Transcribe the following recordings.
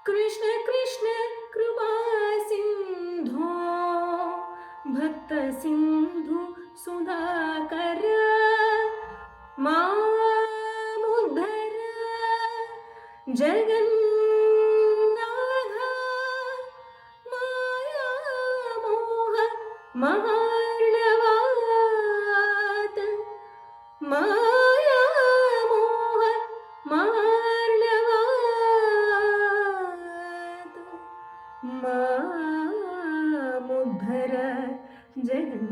कृष्ण कृष्ण कृपा सिंधु भक्त सिंधु सुधाकर मामुद्धर जगन्नाथ माया मोह मार्णवात माया मोह मार्णवात मामुद्धर जगन्नाथ।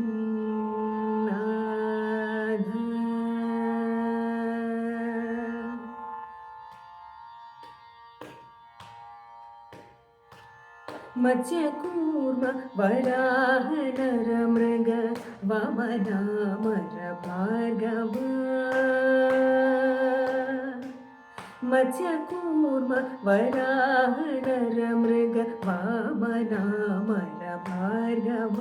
मत्स्यकूर्म वराह नरमृग वामनामर भार्गव मत्स्यकूर्म वराह नरमृग वामनामर भार्गव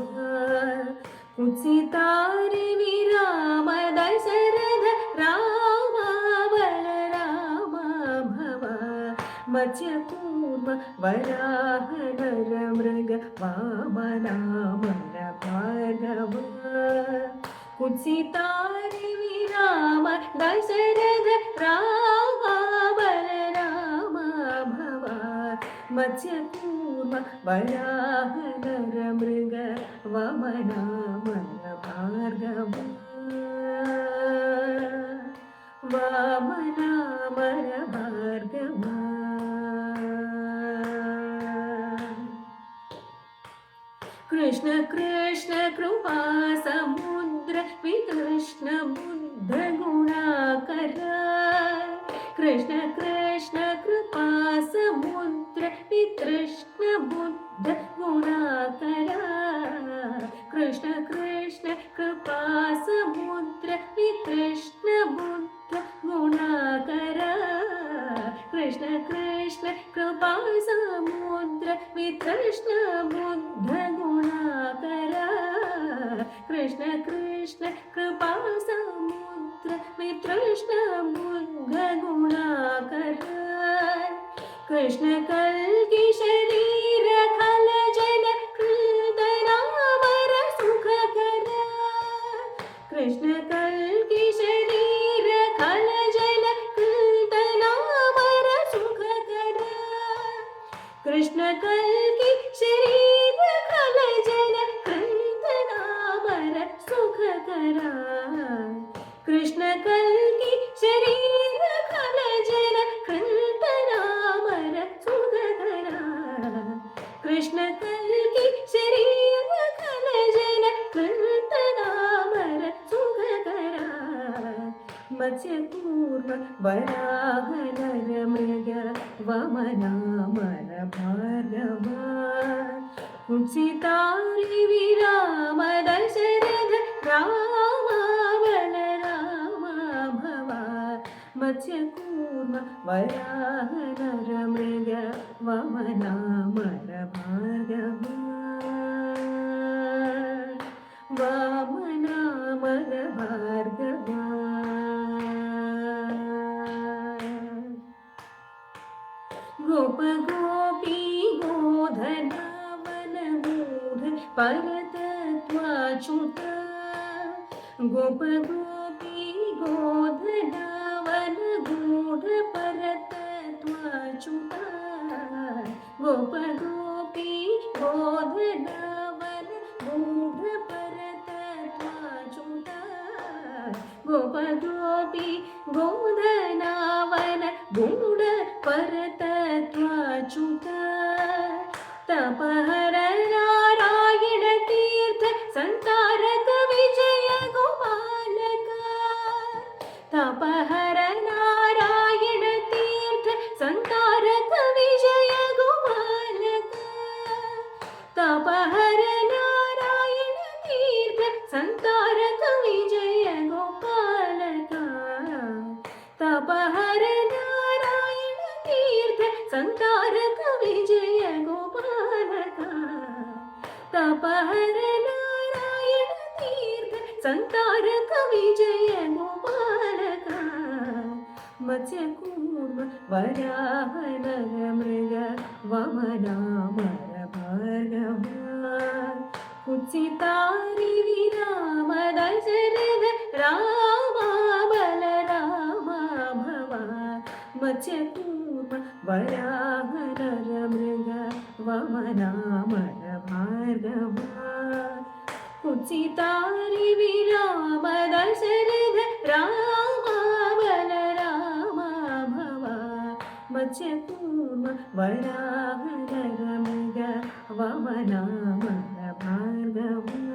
कुत्सितारि विराम दशरथ रामा बलराम भव मत्स्यकूर्म वराह नरमृग वामनामर भार्गव कुत्सितारि विराम दशरथ रामा बलराम भव मत्स्यकूर्म वराह नरमृग वामनामर भार्गव वामनामर भार्गव। कृष्ण कृष्ण कृपा समुद्र विकृष्ण बुद्ध गुणाकर कृष्ण कृष्ण कृपा समुद्र विकृष्ण बुद्ध गुणाकर कृष्ण कृष्ण कृपा समुद्र विकृष्ण बुद्ध गुणाकर कृष्ण कृष्ण कृपा समुद्र विकृष्ण बुद्ध गुणाकर कृष्ण कृष्ण कृपा समुद्र विकृष्ण बुद्ध गुणाकर कृष्ण कल्कि शरीर खल जन कृतनामर सुखकर कृष्ण कल्कि शरीर खल जन कृतनामर सुखकर कृष्ण कल्कि शरीर खल जन कृतनामर सुखकर कृष्ण कल्कि शरीर खल जन कृतनामर सुखकर कृष्ण कल्कि शरीर खल जन कृतनामर सुखकर मत्स्यकूर्म वराह नरमृग वामनामर भार्गव कुत्सितारि विराम दशरथ रामा बलराम भव मत्स्यकूर्म वराह नरमृग वामनामर भार्गव वामनामर भार्गव। गोप गोपी गोधन वन गूढ़ परतत्वाच्युत गोप गोपी गोधन वन गूढ़ परतत्वाच्युत गोप गोपी गोधन वन गूढ़ परतत्वाच्युत गोप गोपी गोधन वन गूढ़ परतत्वाच्युत तपहर नारायण तीर्थ संतारक विजय गोपालक तपहर नारायण तीर्थ संतारक विजय गोपालक तपहर नारायण तीर्थ संतारक विजय गोपालक तपहर नारायण तीर्थ संतारक विजय गोपालक तपहर नारायण तीर्थ संतारक विजय गोपालक मत्स्यकूर्म वराह नरमृग वमनामर भार्गवा कुत्सितारि विराम दशरथ रामा बलरामा भवा मत्स्यकूर्म वराह नरमृग वमनामर भार्गवा कुत्सितारि विराम दशरथ रामा बलरामा भवा मत्स्यकूर्म वराह नरमृग वमनामर भार्गवा